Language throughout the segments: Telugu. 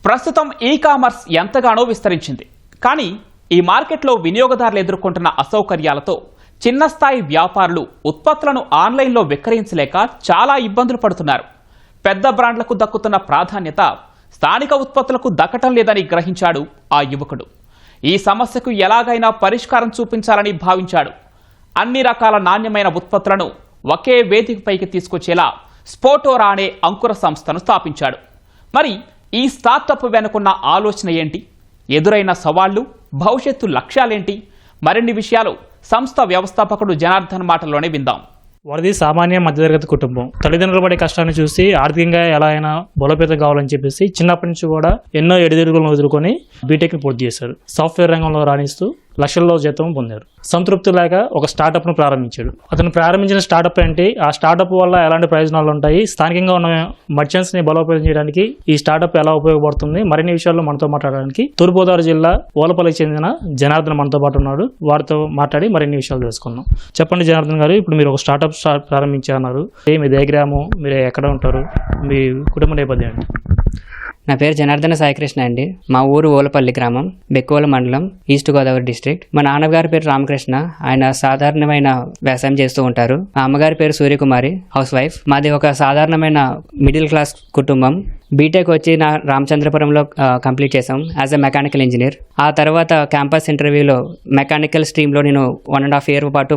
ప్రస్తుతం ఈ-కామర్స్ ఎంతగానో విస్తరించింది. కానీ ఈ మార్కెట్లో వినియోగదారులు ఎదుర్కొంటున్న అసౌకర్యాలతో చిన్న స్థాయి వ్యాపారులు ఉత్పత్తులను ఆన్లైన్లో విక్రయించలేక చాలా ఇబ్బందులు పడుతున్నారు. పెద్ద బ్రాండ్లకు దక్కుతున్న ప్రాధాన్యత స్థానిక ఉత్పత్తులకు దక్కటం లేదని గ్రహించాడు ఆ యువకుడు. ఈ సమస్యకు ఎలాగైనా పరిష్కారం చూపించాలని భావించాడు. అన్ని రకాల నాణ్యమైన ఉత్పత్తులను ఒకే వేదికపైకి తీసుకొచ్చేలా స్పోటోరా అనే అంకుర సంస్థను స్థాపించాడు. మరి ఈ స్టార్టప్ వెనుకున్న ఆలోచన ఏంటి, ఎదురైన సవాళ్లు, భవిష్యత్తు లక్ష్యాలేంటి? మరిన్ని విషయాలు సంస్థ వ్యవస్థాపకుడు జనార్దన్ మాటల్లోనే విందాం. వారిది సామాన్య మధ్యతరగతి కుటుంబం. తల్లిదండ్రులు పడే కష్టాన్ని చూసి ఆర్థికంగా ఎలా అయినా బలోపేతం కావాలని చెప్పేసి చిన్నప్పటి నుంచి కూడా ఎన్నో ఎడుదిరుగులను ఎదుర్కొని బీటెక్ని పూర్తి చేశారు. సాఫ్ట్వేర్ రంగంలో రాణిస్తూ లక్షల్లో జీతం పొందారు. సంతృప్తి లేక ఒక స్టార్టప్ను ప్రారంభించాడు. అతను ప్రారంభించిన స్టార్టప్ ఏంటి, ఆ స్టార్టప్ వల్ల ఎలాంటి ప్రయోజనాలు ఉంటాయి, స్థానికంగా ఉన్న మర్చెంట్స్ని బలోపేతం చేయడానికి ఈ స్టార్టప్ ఎలా ఉపయోగపడుతుంది, మరిన్ని విషయాల్లో మనతో మాట్లాడడానికి తూర్పుగోదావరి జిల్లా ఓలపల్లికి చెందిన జనార్దన్ మనతో పాటు ఉన్నాడు. వారితో మాట్లాడి మరిన్ని విషయాలు తెలుసుకుందాం. చెప్పండి జనార్దన్ గారు, ఇప్పుడు మీరు ఒక స్టార్టప్ ప్రారంభించారు. మీ డయాగ్రాము, మీరు ఎక్కడ ఉంటారు, మీ కుటుంబ నేపథ్యం ఏంటి? నా పేరు జనార్దన సాయికృష్ణ అండి. మా ఊరు ఓలపల్లి గ్రామం, బెక్కువల మండలం, ఈస్ట్ గోదావరి డిస్ట్రిక్ట్. మా నాన్నగారి పేరు రామకృష్ణ. ఆయన సాధారణమైన వ్యవసాయం చేస్తూ ఉంటారు. మా అమ్మగారి పేరు సూర్యకుమారి, హౌస్ వైఫ్. మాది ఒక సాధారణమైన మిడిల్ క్లాస్ కుటుంబం. బీటెక్ వచ్చి నా రామచంద్రపురంలో కంప్లీట్ చేసాం యాజ్ ఎ మెకానికల్ ఇంజనీర్. ఆ తర్వాత క్యాంపస్ ఇంటర్వ్యూలో మెకానికల్ స్ట్రీమ్లో నేను 1.5 year పాటు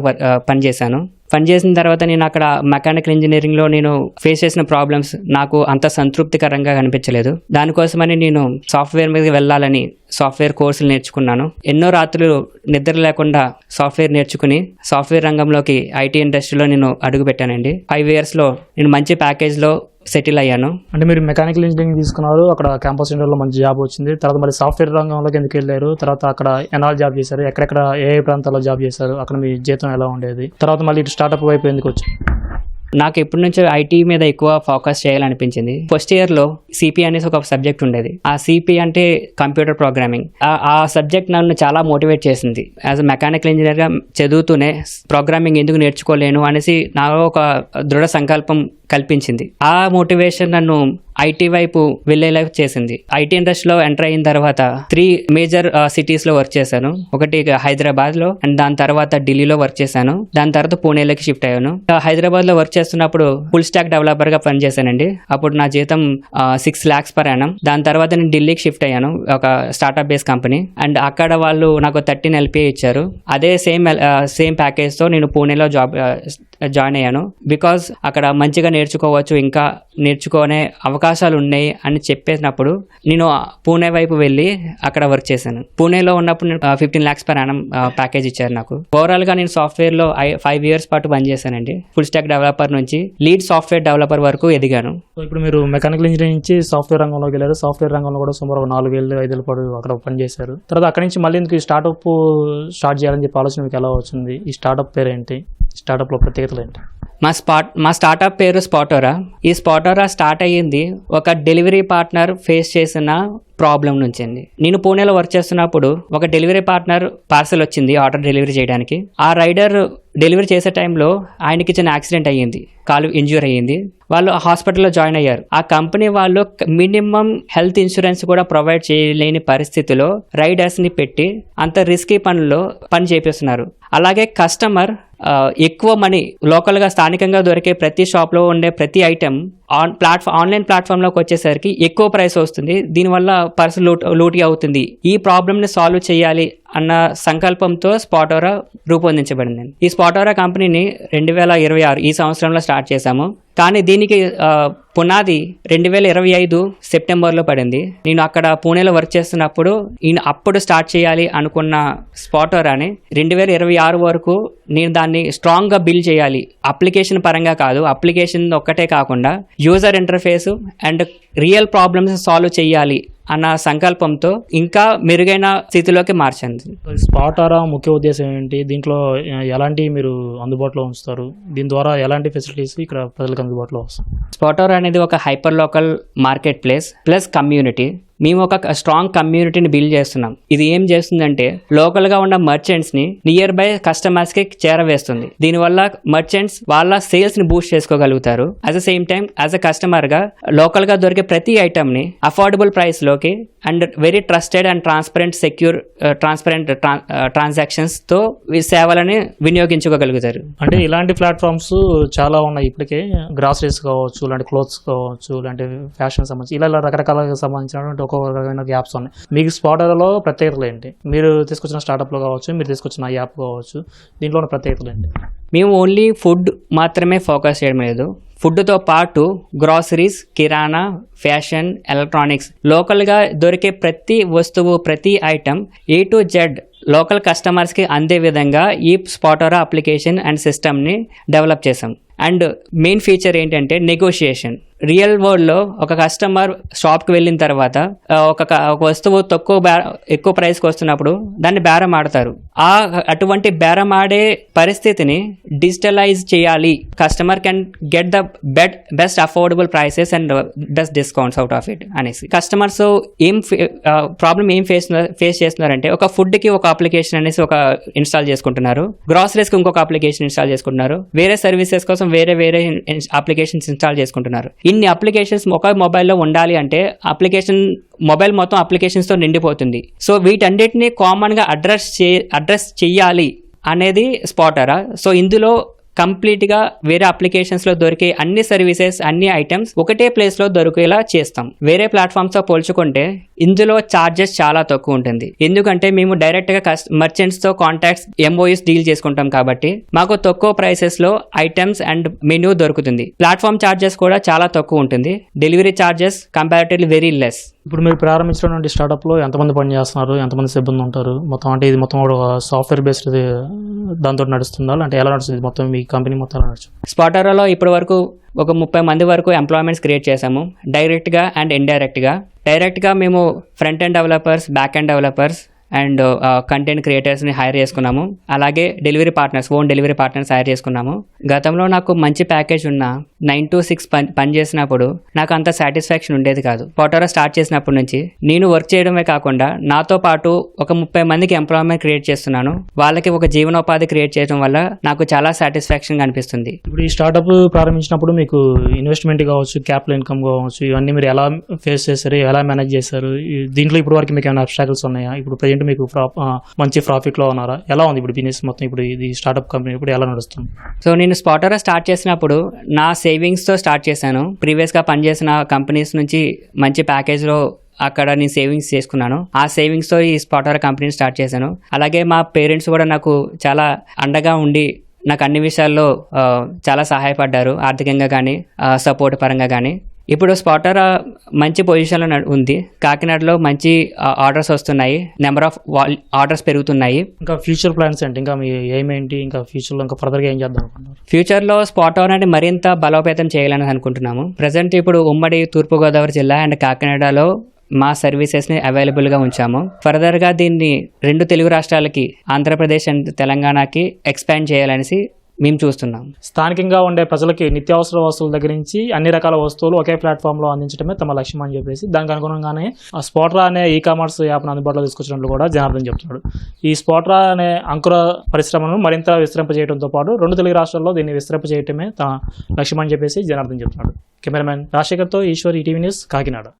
పనిచేశాను. పనిచేసిన తర్వాత నేను అక్కడ మెకానికల్ ఇంజనీరింగ్లో నేను ఫేస్ చేసిన ప్రాబ్లమ్స్ నాకు అంత సంతృప్తికరంగా కనిపించలేదు. దానికోసమని నేను సాఫ్ట్వేర్ మీదకి వెళ్ళాలని సాఫ్ట్వేర్ కోర్సులు నేర్చుకున్నాను. ఎన్నో రాత్రులు నిద్ర లేకుండా సాఫ్ట్వేర్ నేర్చుకుని సాఫ్ట్వేర్ రంగంలోకి ఐటీ ఇండస్ట్రీలో నేను అడుగుపెట్టానండి. 5 yearsలో నేను మంచి ప్యాకేజ్లో సెటిల్ అయ్యాను. అంటే మీరు మెకానికల్ ఇంజనీరింగ్ తీసుకున్నారు, అక్కడ క్యాంపస్ ఇంటర్వ్యూలో మంచి జాబ్ వచ్చింది. తర్వాత మరి సాఫ్ట్వేర్ రంగంలోకి ఎందుకు వెళ్ళారు? తర్వాత అక్కడ ఎన్నాళ్ళు జాబ్ చేశారు, ఎక్కడెక్కడ ఏ ప్రాంతాల్లో జాబ్ చేశారు, అక్కడ మీ జీతం ఎలా ఉండేది, తర్వాత మళ్ళీ ఇటు స్టార్టప్ వైపు ఎందుకు వచ్చారు? నాకు ఎప్పటి నుంచో ఐటీ మీద ఎక్కువ ఫోకస్ చేయాలనిపించింది. ఫస్ట్ ఇయర్లో సిపి అనేసి ఒక సబ్జెక్ట్ ఉండేది. ఆ సిపి అంటే కంప్యూటర్ ప్రోగ్రామింగ్. ఆ సబ్జెక్ట్ నన్ను చాలా మోటివేట్ చేసింది. యాజ్ అ మెకానికల్ ఇంజనీర్గా చదువుతూనే ప్రోగ్రామింగ్ ఎందుకు నేర్చుకోలేను అనేసి నాలో ఒక దృఢ సంకల్పం కల్పించింది. ఆ మోటివేషన్ నన్ను ఐటీ వైపు వెళ్ళేలా చేసింది. ఐటీ ఇండస్ట్రీలో ఎంటర్ అయిన తర్వాత 3 major సిటీస్లో వర్క్ చేశాను. ఒకటి హైదరాబాద్లో, అండ్ దాని తర్వాత ఢిల్లీలో వర్క్ చేశాను. దాని తర్వాత పూణేలోకి షిఫ్ట్ అయ్యాను. హైదరాబాద్లో వర్క్ చేస్తున్నప్పుడు ఫుల్ స్టాక్ డెవలపర్గా పనిచేశానండి. అప్పుడు నా జీతం 6 lakhs per annum. దాని తర్వాత నేను ఢిల్లీకి షిఫ్ట్ అయ్యాను, ఒక స్టార్ట్అప్ బేస్ కంపెనీ. అండ్ అక్కడ వాళ్ళు నాకు 13 LPA ఇచ్చారు. అదే సేమ్ ప్యాకేజ్తో నేను పూణేలో జాయిన్ అయ్యాను. బికాజ్ అక్కడ మంచిగా నేర్చుకోవచ్చు, ఇంకా నేర్చుకునే అవకాశాలు ఉన్నాయి అని చెప్పేసినప్పుడు నేను పూణే వైపు వెళ్ళి అక్కడ వర్క్ చేశాను. పూణేలో ఉన్నప్పుడు నేను 15 lakhs per annum ప్యాకేజ్ ఇచ్చారు నాకు. ఓవరాల్గా నేను సాఫ్ట్వేర్లో 5 years పాటు పనిచేశానండి. ఫుల్ స్టాక్ డెవలపర్ నుంచి లీడ్ సాఫ్ట్వేర్ డెవలపర్ వరకు ఎదిగాను. ఇప్పుడు మీరు మెకానికల్ ఇంజనీరింగ్ నుంచి సాఫ్ట్వేర్ రంగంలోకి వెళ్ళారు. సాఫ్ట్వేర్ రంగంలో కూడా సుమారు 4-5 ఏళ్ళ పాటు అక్కడ పనిచేశారు. తర్వాత అక్కడి నుంచి మళ్ళీ ఎందుకు ఈ స్టార్ట్అప్ స్టార్ట్ చేయాలని చెప్పి ఆలోచన మీకు ఎలా వచ్చింది? ఈ స్టార్ట్అప్ పేరు ఏంటి, స్టార్ట్అప్లో ప్రత్యేకతలు ఏంటి? మా స్టార్ట్అప్ పేరు స్పాటోరా. ఈ స్పాటోరా స్టార్ట్ అయ్యింది ఒక డెలివరీ పార్ట్నర్ ఫేస్ చేసిన ప్రాబ్లం నుంచి అండి. నేను పూణేలో వర్క్ చేస్తున్నప్పుడు ఒక డెలివరీ పార్ట్నర్ పార్సల్ వచ్చింది ఆర్డర్ డెలివరీ చేయడానికి. ఆ రైడర్ డెలివరీ చేసే టైంలో ఆయనకి చిన్న యాక్సిడెంట్ అయ్యింది, కాలు ఇంజ్యూర్ అయ్యింది. వాళ్ళు హాస్పిటల్లో జాయిన్ అయ్యారు. ఆ కంపెనీ వాళ్ళు మినిమం హెల్త్ ఇన్సూరెన్స్ కూడా ప్రొవైడ్ చేయలేని పరిస్థితిలో రైడర్స్ని పెట్టి అంత రిస్కీ పని చేపిస్తున్నారు. అలాగే కస్టమర్ ఎక్కువ మనీ లోకల్గా స్థానికంగా దొరికే ప్రతి షాప్లో ఉండే ప్రతి ఐటెం ఆన్లైన్ ప్లాట్ఫామ్లోకి వచ్చేసరికి ఎక్కువ ప్రైస్ వస్తుంది. దీనివల్ల పర్స్ లూటీ అవుతుంది. ఈ ప్రాబ్లమ్ని సాల్వ్ చేయాలి అన్న సంకల్పంతో స్పాటోరా రూపొందించబడింది. ఈ స్పాటోరా కంపెనీని 2026 ఈ సంవత్సరంలో స్టార్ట్ చేశాము. కానీ దీనికి పునాది 2025 సెప్టెంబర్లో పడింది. నేను అక్కడ పూణేలో వర్క్ చేస్తున్నప్పుడు అప్పుడు స్టార్ట్ చేయాలి అనుకున్న స్పాటోరాని 2026 వరకు నేను దాన్ని స్ట్రాంగ్గా బిల్డ్ చేయాలి. అప్లికేషన్ పరంగా కాదు, అప్లికేషన్ ఒక్కటే కాకుండా user interface and real problems solve చేయాలి అన్న సంకల్పంతో ఇంకా మెరుగైన స్థితిలోకి మార్చింది. స్పాటోరా ముఖ్య ఉద్దేశం ఏంటి? దీంట్లో ఎలాంటి మీరు అందుబాటులో ఉంచుతారు? దీని ద్వారా ఎలాంటి ఫెసిలిటీస్ ఇక్కడ ప్రజలకు అందుబాటులో వస్తాయి? స్పాటోరా అనేది ఒక hyper local market place plus community. మేము ఒక స్ట్రాంగ్ కమ్యూనిటీని బిల్డ్ చేస్తున్నాం. ఇది ఏం చేస్తుందంటే లోకల్గా ఉన్న మర్చెంట్స్ని నియర్ బై కస్టమర్స్కి చేరవేస్తుంది. దీనివల్ల మర్చెంట్స్ వాళ్ళ సేల్స్ని బూస్ట్ చేసుకోగలుగుతారు. At the same time as a కస్టమర్గా లోకల్గా దొరికే ప్రతి ఐటమ్ని అఫోర్డబుల్ ప్రైస్లోకి and very trusted and transparent ట్రాన్సాక్షన్స్తో ఈ సేవలని వినియోగించుకోగలుగుతారు. అంటే ఇలాంటి ప్లాట్ఫామ్స్ చాలా ఉన్నాయి ఇప్పటికే. గ్రాసరీస్ కావచ్చు, ఇలాంటి క్లోత్స్ కావచ్చు, ఇలాంటి ఫ్యాషన్ సంబంధించి ఇలా రకరకాల సంబంధించినటువంటి ఒక్కొక్క రకమైన యాప్స్ ఉన్నాయి. మీకు స్పాటర్లో ప్రత్యేకతలు ఏంటి? మీరు తీసుకొచ్చిన స్టార్టప్లో కావచ్చు, మీరు తీసుకొచ్చిన యాప్ కావచ్చు, దీంట్లో ఉన్న ప్రత్యేకతలు ఏంటి? మేము ఓన్లీ ఫుడ్ మాత్రమే ఫోకస్ చేయడం లేదు. ఫుడ్తో పాటు గ్రాసరీస్, కిరాణా, ఫ్యాషన్, ఎలక్ట్రానిక్స్, లోకల్గా దొరికే ప్రతి వస్తువు, ప్రతి item A to Z local కస్టమర్స్కి అందే విధంగా ఈ స్పాటోరా అప్లికేషన్ అండ్ సిస్టమ్ని డెవలప్ చేసాం. అండ్ మెయిన్ ఫీచర్ ఏంటంటే నెగోషియేషన్. రియల్ వరల్డ్లో ఒక కస్టమర్ షాప్కి వెళ్ళిన తర్వాత ఒక వస్తువు ఎక్కువ ప్రైస్కి వస్తున్నప్పుడు దాన్ని బేరం ఆడతారు. అటువంటి బేరం ఆడే పరిస్థితిని డిజిటలైజ్ చేయాలి. Customer can get the best affordable prices and best discounts out of it అనేసి. కస్టమర్స్ ప్రాబ్లం ఏం ఫేస్ చేస్తున్నారంటే ఒక ఫుడ్కి ఒక అప్లికేషన్ అనేసి ఒక ఇన్స్టాల్ చేసుకుంటున్నారు, గ్రాసరీస్కి ఇంకొక అప్లికేషన్ ఇన్స్టాల్ చేసుకుంటున్నారు, వేరే సర్వీసెస్ కోసం వేరే అప్లికేషన్స్ ఇన్స్టాల్ చేసుకుంటున్నారు. ఇన్ని అప్లికేషన్స్ ఒక మొబైల్లో ఉండాలి అంటే మొబైల్ మొత్తం అప్లికేషన్స్తో నిండిపోతుంది. సో వీటన్నిటిని కామన్గా అడ్రస్ చేయాలి అనేది స్పాటరా. సో ఇందులో కంప్లీట్గా వేరే అప్లికేషన్స్లో దొరికే అన్ని సర్వీసెస్, అన్ని ఐటమ్స్ ఒకటే ప్లేస్లో దొరికేలా చేస్తాం. వేరే ప్లాట్ఫామ్స్తో పోల్చుకుంటే ఇందులో ఛార్జెస్ చాలా తక్కువ ఉంటుంది. ఎందుకంటే మేము డైరెక్ట్గా మర్చెంట్స్తో కాంటాక్ట్స్, MOUs డీల్ చేసుకుంటాం కాబట్టి మాకు తక్కువ ప్రైసెస్లో ఐటమ్స్ అండ్ మెనూ దొరుకుతుంది. ప్లాట్ఫామ్ ఛార్జెస్ కూడా చాలా తక్కువ ఉంటుంది. Delivery charges comparatively very less. ఇప్పుడు మీరు ప్రారంభించినటువంటి స్టార్టప్లో ఎంతమంది పని చేస్తున్నారు, ఎంతమంది సిబ్బంది ఉంటారు మొత్తం? అంటే ఇది మొత్తం సాఫ్ట్వేర్ బేస్డ్ దాంతో నడుస్తుందా, అంటే ఎలా నడుస్తుంది మొత్తం మీ కంపెనీ మొత్తం ఎలా నడుస్తుంది? స్పాటోరాలో ఇప్పటి వరకు ఒక 30 మంది వరకు ఎంప్లాయ్మెంట్స్ క్రియేట్ చేశాము, డైరెక్ట్గా అండ్ ఇండైరెక్ట్గా. డైరెక్ట్గా మేము front end developers, back end developers and content క్రియేటర్స్ని హైర్ చేసుకున్నాము. అలాగే ఓన్ డెలివరీ పార్ట్నర్స్ హైర్ చేసుకున్నాము. గతంలో నాకు మంచి ప్యాకేజ్ ఉన్న 9 to 6 పని చేసినప్పుడు నాకు అంత సాటిస్ఫాక్షన్ ఉండేది కాదు. స్పాటోరా స్టార్ట్ చేసినప్పటి నుంచి నేను వర్క్ చేయడమే కాకుండా నాతో పాటు ఒక 30 మందికి ఎంప్లాయ్మెంట్ క్రియేట్ చేస్తున్నాను. వాళ్ళకి ఒక జీవనోపాధి క్రియేట్ చేయడం వల్ల నాకు చాలా సాటిస్ఫాక్షన్ అనిపిస్తుంది. ఇప్పుడు ఈ స్టార్టప్ ప్రారంభించినప్పుడు మీకు ఇన్వెస్ట్మెంట్ కావచ్చు, క్యాపిటల్ ఇన్కమ్ కావచ్చు, ఇవన్నీ మీరు ఎలా ఫేస్ చేశారు, ఎలా మేనేజ్ చేశారు? దీంట్లో ఇప్పుడు వరకు మీకు ఏమైనా అబ్స్టాకల్స్ ఉన్నాయా? ఇప్పుడు ప్రజెంట్ మీకు మంచి ప్రాఫిట్లో ఉన్నారా? ఎలా ఉంది ఇప్పుడు బిజినెస్ మొత్తం? ఇప్పుడు ఇది స్టార్టప్ కంపెనీ ఇప్పుడు ఎలా నడుస్తుంది? సో నేను స్పాటోరా స్టార్ట్ చేసినప్పుడు నా సేవింగ్స్తో స్టార్ట్ చేశాను. ప్రీవియస్గా పనిచేసిన కంపెనీస్ నుంచి మంచి ప్యాకేజ్లో అక్కడ నేను సేవింగ్స్ చేసుకున్నాను. ఆ సేవింగ్స్తో ఈ స్పాటోరా కంపెనీని స్టార్ట్ చేశాను. అలాగే మా పేరెంట్స్ కూడా నాకు చాలా అండగా ఉండి నాకు అన్ని విషయాల్లో చాలా సహాయపడ్డారు, ఆర్థికంగా కానీ సపోర్ట్ పరంగా కానీ. ఇప్పుడు స్పాటోరా మంచి పొజిషన్లో ఉంది. కాకినాడలో మంచి ఆర్డర్స్ వస్తున్నాయి, నెంబర్ ఆఫ్ ఆర్డర్స్ పెరుగుతున్నాయి. ఇంకా ఫ్యూచర్ ప్లాన్స్ ఏంటి? ఇంకా మీ ఏమేంటి? ఇంకా ఫ్యూచర్లో ఇంకా ఫర్దర్గా ఏం చేద్దాం అనుకుంటున్నారు? ఫ్యూచర్లో స్పాటోరాని మరింత బలోపేతం చేయాలని అనుకుంటున్నాము. ప్రజెంట్ ఇప్పుడు ఉమ్మడి తూర్పుగోదావరి జిల్లా అండ్ కాకినాడలో మా సర్వీసెస్ని అవైలబుల్గా ఉంచాము. ఫర్దర్గా దీన్ని 2 తెలుగు రాష్ట్రాలకి, ఆంధ్రప్రదేశ్ అండ్ తెలంగాణకి ఎక్స్పాండ్ చేయాలనేసి మేము చూస్తున్నాం. స్థానికంగా ఉండే ప్రజలకి నిత్యావసర వస్తువుల దగ్గర నుంచి అన్ని రకాల వస్తువులు ఒకే ప్లాట్ఫామ్లో అందించడమే తమ లక్ష్యం అని చెప్పేసి దానికి అనుగుణంగానే ఆ స్పాటోరా అనే ఈ-కామర్స్ యాప్ను అందుబాటులో తీసుకొచ్చినట్లు కూడా జనార్దన్ చెప్తున్నాడు. ఈ స్పాటోరా అనే అంకుర పరిశ్రమను మరింత విస్తరింపజేయడంతో పాటు 2 తెలుగు రాష్ట్రాల్లో దీన్ని విస్తరింపజేయటమే తన లక్ష్యం అని చెప్పేసి జనార్దన్ చెప్తున్నాడు. కెమెరామెన్ రాజశేఖర్తో ఈశ్వర్, ఈటీవీ న్యూస్, కాకినాడ.